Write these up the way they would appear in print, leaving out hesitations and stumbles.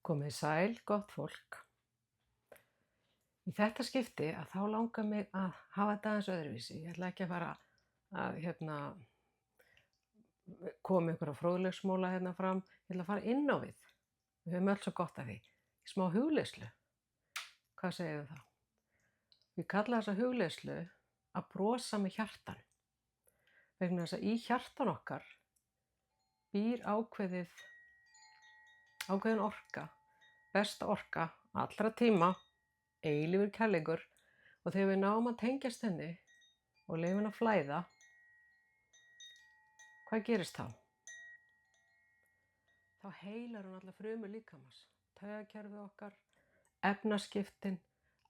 Komið sæl, gott fólk. Í þetta skipti þá langar mig að hafa þetta aðeins öðruvísi. Ég ætla ekki að fara að koma einhverja fróðleiksmóla hérna fram. Ég ætla að fara inn á við. Við höfum öll svo gott af því. Í smá hugleiðslu. Hvað segir það? Ég kalla þessa hugleiðslu að brosa með hjartanu. Vegna þess að í hjartan okkar býr ákveðin orka, besta orka allra tíma, eilífur kærleikur, og þegar við náum að tengjast henni og leyfum henni að flæða, hvað gerist þá? Þá heilar hún alla frumur líkamans, taugakerfið okkar, efnaskiptin,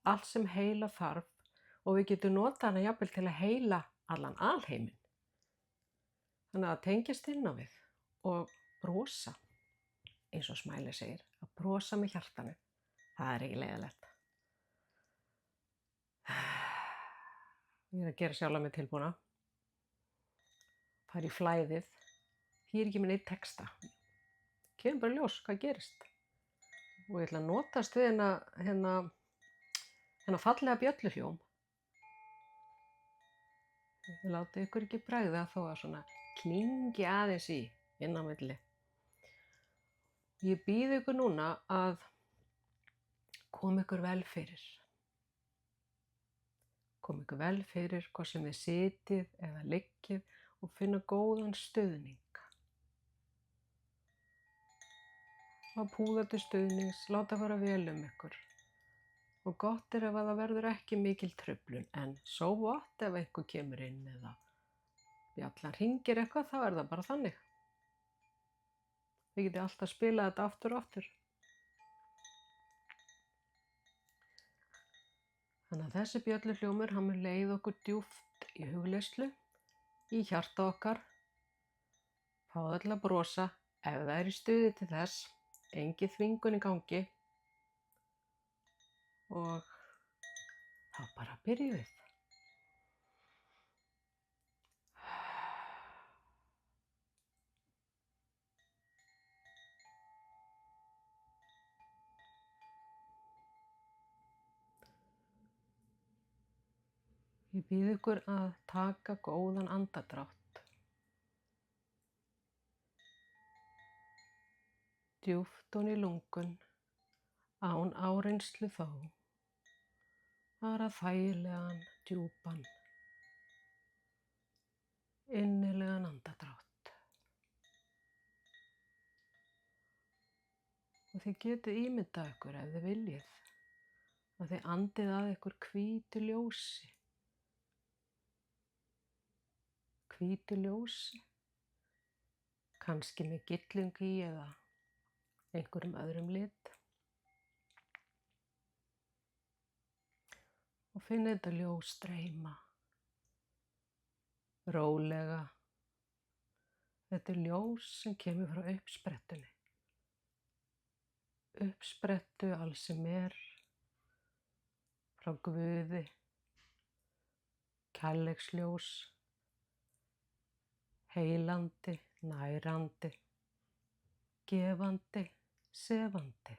allt sem heila þarf, og við getum notað hana jafnvel til að heila allan alheiminn. Þannig að tengjast inn á við og brosa, eins og Smiley segir, að brosa með hjartanu, það er ekki leiðilegt. Ég er að gera sjálfa mig tilbúna, fara í flæðið, ég er ekki með neitt texta, kemur bara ljós hvað gerist. Og ég ætla að notast við hérna fallega bjölluhljóm. Ég láti ykkur ekki bregða þó að svona klingi aðeins inn á milli. Ég býð ykkur núna að koma ykkur vel fyrir. Koma ykkur vel fyrir hvort sem þið sitið eða liggið og finna góðan stuðning. Og púða til stuðnings, láta fara vel ykkur. Og gott ef að það verður ekki mikil truflun, en so what ef einhver kemur inn eða bjallan hringir eitthvað, þá er það bara þannig. Við getum alltaf spilað þetta aftur og aftur. Þannig að þessi bjölluhljómur, hann mun leiða okkur djúpt í hugleiðslu, í hjarta okkar, fá öll að brosa ef það er í stuði til þess, engin þvingun í gangi, og þá bara byrjum við. Ég býð ykkur að taka góðan andardrátt. Djúpt ofan í lungun, án áreynslu þó. Bara þægilegan, djúpan, innilegan andardrátt. Og þið getið ímyndað ykkur ef þið viljið, að þið andið að ykkur hvítu ljósi. Hvítu ljósi, kannski með gyllingu í eða einhverjum öðrum lit. Og finnið þetta ljós streyma, rólega. Þetta er ljós sem kemur frá uppsprettunni. Uppsprettu alls sem er, frá Guði, kærleiksljós, heilandi, nærandi, gefandi, sefandi.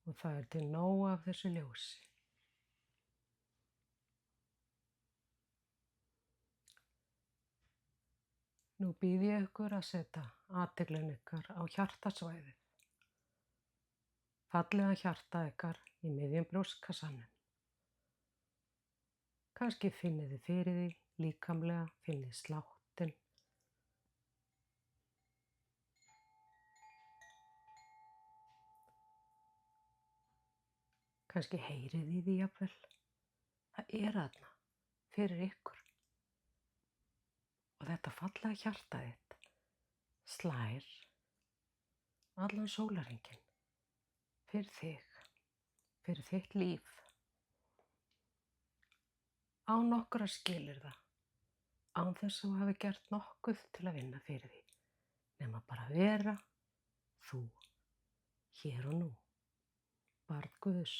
Og það er til nóg af þessu ljósi. Nú býð ég ykkur að setja athyglin ykkar á hjartasvæðið. Fallega hjarta ykkar í miðjum brjóstkassanum. Kannski finnið þið fyrir því líkamlega, finnið sláttinn. Kannski heyrið í því jafnvel. Það er þarna fyrir ykkur. Og þetta fallega hjarta þitt slær allan sólarhringinn fyrir þig, fyrir þitt líf. Án nokkurra skilyrða, án þess að þú hafi gert nokkuð til að vinna fyrir því, nema bara vera þú, hér og nú, barn Guðs.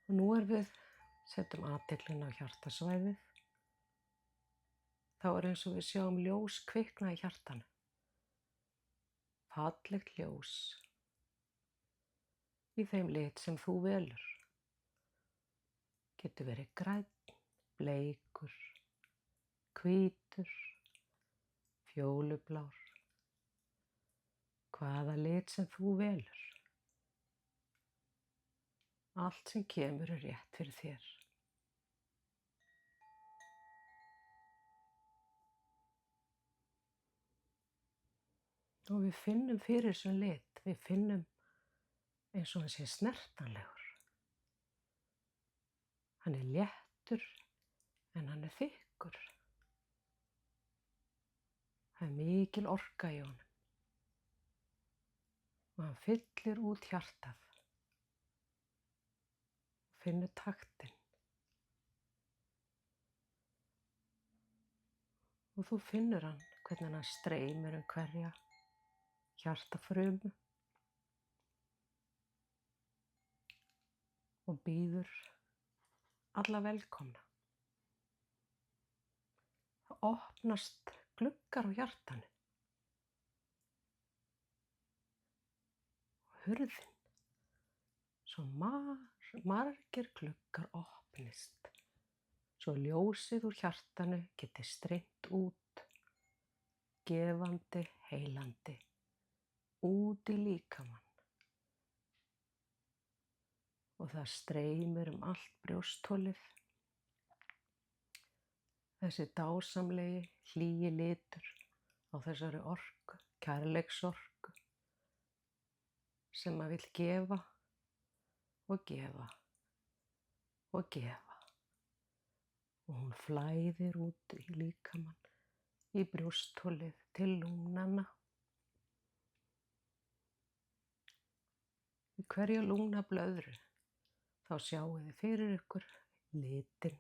Og nú við Setjum athyglina á hjartasvæðið. Þá er eins og við sjáum ljós kvikna í hjartanu. Fallegt ljós í þeim lit sem þú velur. Getur verið grænn, bleikur, hvítur, fjólublár. Hvaða lit sem þú velur. Allt sem kemur er rétt fyrir þér. Og við finnum fyrir þessum lit, við finnum eins og hann sé snertanlegur. Hann er léttur en hann er þykkur. Það er mikil orka í honum. Og hann fyllir út hjartað. Finnur taktinn. Og þú finnur hann, hvernig hann streymir hverja hjartafrumu og býður alla velkomna. Það opnast gluggar á hjartanu. Og hurðin, svo margir gluggar opnist, svo ljósið úr hjartanu geti streymt út, gefandi, heilandi, út í líkamann. Og það streymir allt brjóstholið. Þessi dásamlegi, hlýi litur á þessari orku, kærleiksorku, sem vill gefa og gefa og gefa. Og hún flæðir út í líkamann, í brjóstholið, til lungnanna. Í hverju lungnablöðru þá sjáið þið fyrir ykkur litinn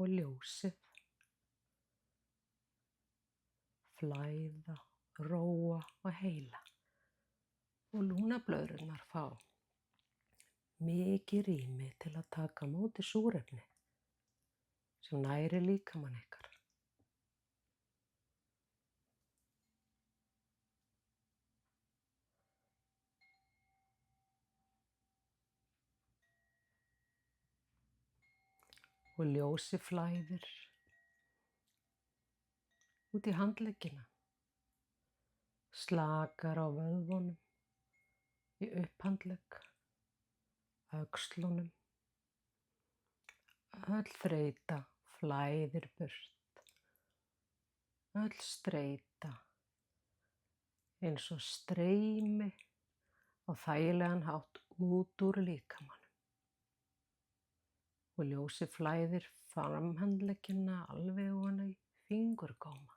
og ljósið flæða, róa og heila. Og lungnablöðrurnar fá mikið rými til að taka á móti súrefni sem nærir líkamann ykkar. Og ljósið flæðir út í handleggina, slakar á vöðvunum, í upphandlegg, öxlunum. Öll þreyta flæðir burt, öll streita eins og streymi á þægilegan hátt út úr líkamanum. Og ljósið flæðir framhandleggina alveg ofan í fingurgóma,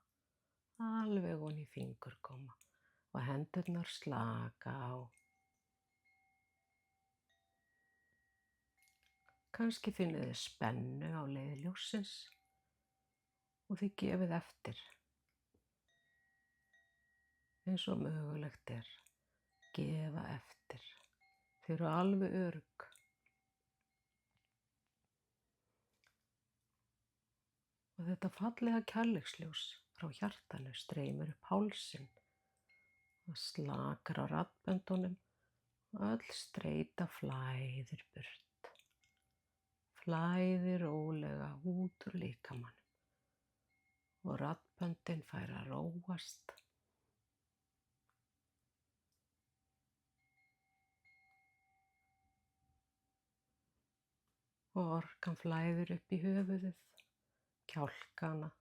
alveg ofan í fingurgóma og hendurnar slaka á. Kannski finnið þið spennu á leið ljóssins og þið gefið eftir. Eins og mögulegt er, gefa eftir. Þið eru alveg örugg. Og þetta fallega kærleiksljós frá hjartanu streymir upp hálsinn. Það slakar á raddböndunum og öll streita flæðir burt. Flæðir rólega út úr líkamanum. Og raddböndin fær að róast. Og orkan flæðir upp í höfuðið, kjálkana.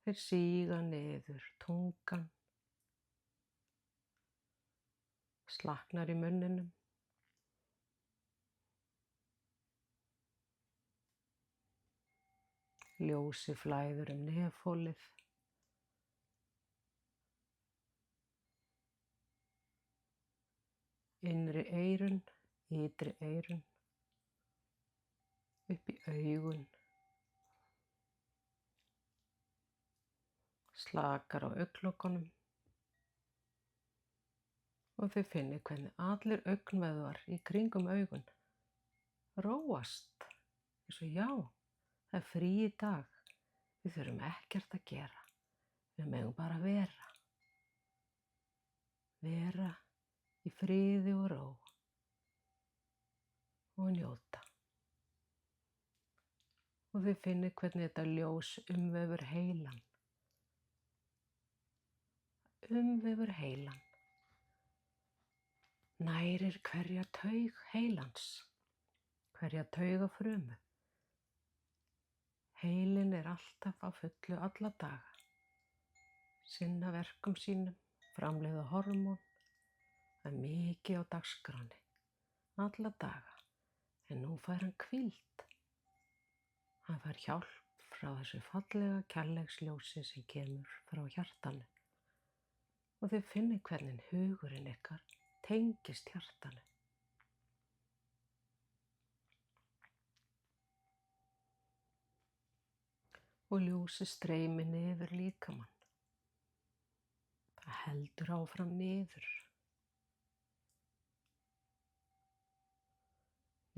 Þeir síga niður tungan, slaknar í munninum. Ljósið flæður nefholið. Innri eyrun, ytri eyrun, upp í augun. Slakar á augnlokunum. Og þið finnið hvernig allir augnvöðvar í kringum augun róast. Eins og já, það er frí í dag. Við þurfum ekkert að gera. Við megum bara vera. Vera í friði og ró og njóta. Og þið finnið hvernig þetta ljós umvefur heilan. Umvefur heilan. Nærir hverja taug heilans. Hverja taugafrumu. Heilinn er alltaf á fullu alla daga. Sinna verkum sínum, framleiða hormón. Það er mikið á dagskránni. Alla daga. En nú fær hann hvíld. Hann fær hjálp frá þessu fallega kærleiksljósi sem kemur frá hjartanu. Og þið finnið hvernig hugurinn ykkar tengist hjartanu. Og ljósið streymir niður líkamann. Það heldur áfram niður.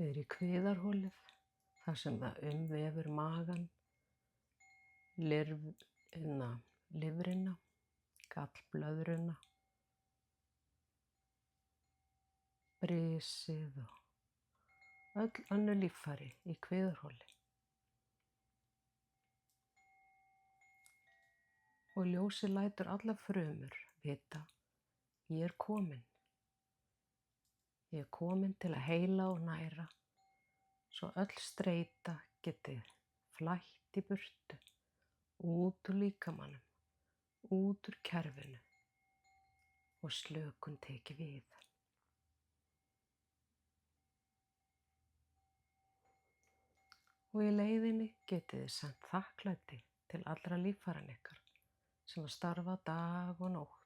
Niður í kviðarholið, þar sem það umvefur magann, lifrina, gallblöðruna, brisið og öll önnur líffæri í kviðarholi. Og ljósið lætur allar frumur vita, ég er komin. Ég er komin til að heila og næra, svo öll streita geti flætt í burtu, út úr líkamanum, út úr kerfinu og slökun teki við. Og í leiðinni getið þið sent þakklæti til allra líffæranna ykkar sem að starfa dag og nótt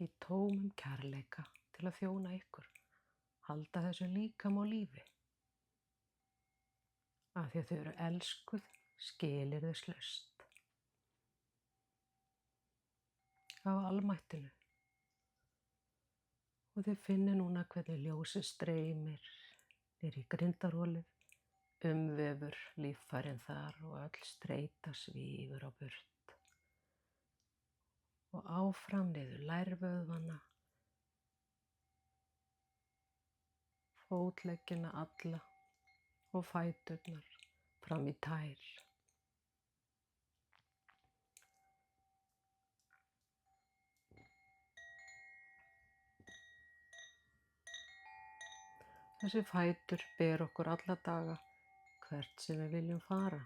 í tómum kærleika til að þjóna ykkur, halda þessu líkama á lífi. Af því að þau eru elskuð, skilyrðislaust af almættinu. Og þið finnið núna hvernig ljósið streymir niður í grindarholið, umvefur líffærin þar og öll streita svífur á burt. Og áfram niður lærvöðvana, fótleggina alla og fæturnar fram í tær. Þessi fætur ber okkur alla daga hvert sem við viljum fara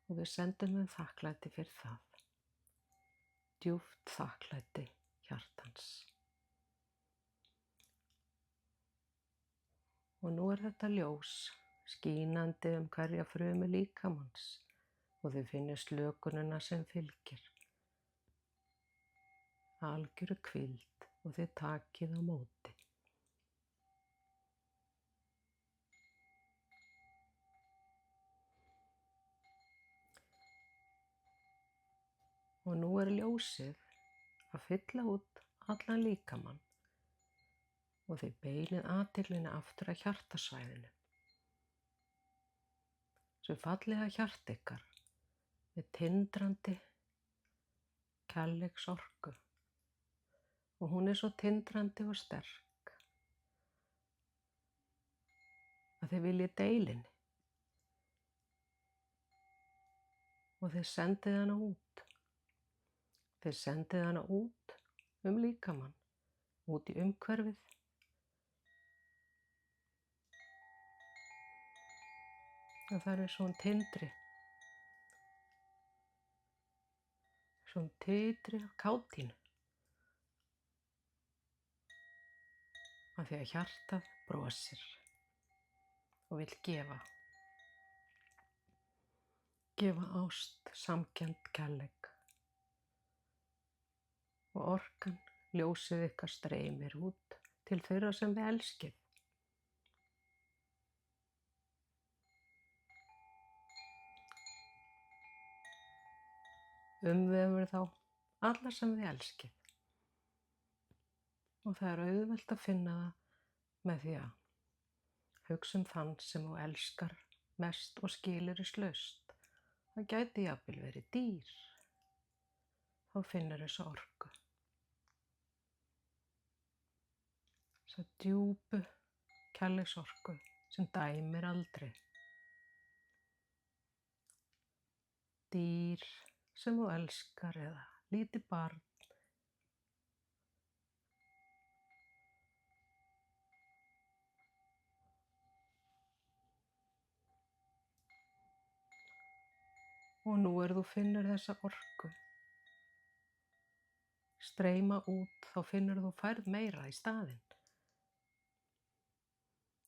og við sendum þeim þakklæti fyrir það. Djúpt þakklæti hjartans. Og nú er þetta ljós skínandi hverja frumu líkamans og þið finnið slökunina sem fylgir. Algjöru hvíld og þið takið á móti. Og nú er ljósið að fylla út allan líkamann og þið beinið athyglinni aftur að hjartasvæðinu. Svo fallega hjart ykkar með tindrandi kærleiksorku og hún er svo tindrandi og sterk að þið viljið deila henni og þið sendið hana út. Þið sendið hana út líkamann, út í umhverfið. Og það er svona tindri. Svona titri af kátínu. Af því að hjartað brosir og vill gefa. Gefa ást, samkennd, kærleik. Og orkan, ljósið ykkar streymir út til þeirra sem þið elskið. Umvefur þá alla sem þið elskið. Og það er auðvelt að finna það með því að Hugsa þann sem þú elskar mest og skilyrðislaust. Það gæti jafnvel verið dýr. Þá finnur þessa orku. Þessa djúpu kærleiksorku sem dæmir aldrei. Dýr sem þú elskar eða lítið barn. Og nú þú finnur þessa orku streyma út, þá finnur þú færð meira í staðinn.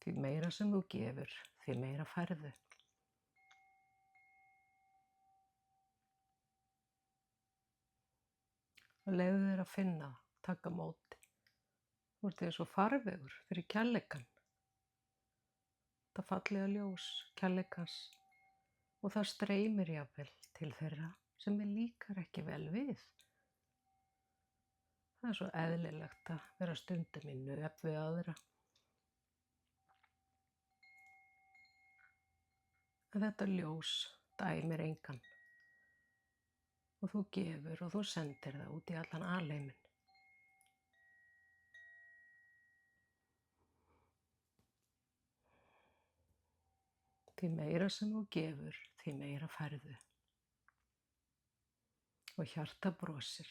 Því meira sem þú gefur, því meira færðu. Og leyfðu þér að finna, taka á móti. Þú ert eins og farvegur fyrir kærleikann. Það fallega ljós kærleikans og það streymir jafnvel til þeirra sem líkar ekki vel við. Það svo eðlilegt að vera stundum í nöp við aðra. En þetta ljós dæmir engan. Og þú gefur og þú sendir það út í allan alheiminn. Því meira sem þú gefur, því meira færðu. Og hjarta brosir.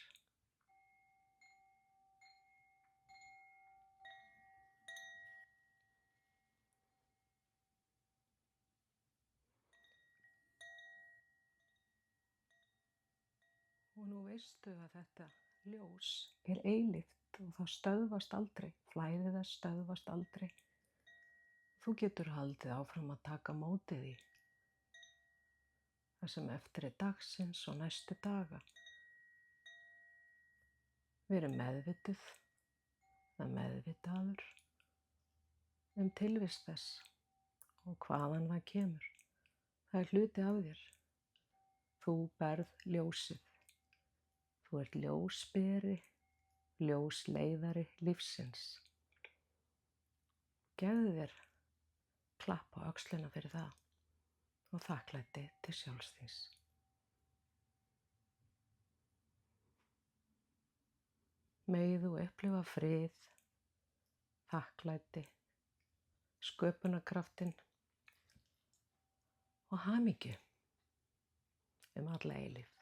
Og nú veistu að þetta ljós eilíft og það stöðvast aldrei. Flæðið þess stöðvast aldrei. Þú getur haldið áfram að taka á móti því. Það sem eftir dagsins og næstu daga. Verið meðvituð, meðvitaður tilvist þess og hvaðan það kemur. Það hluti af þér. Þú berð ljósið. Þú ert ljósberi, ljósleiðari lífsins. Gefðu þér klapp á öxlina fyrir það og þakklæti til sjálfs þíns. Megi þú upplifa frið, þakklæti, sköpunarkraftinn og hamingju alla eilífð.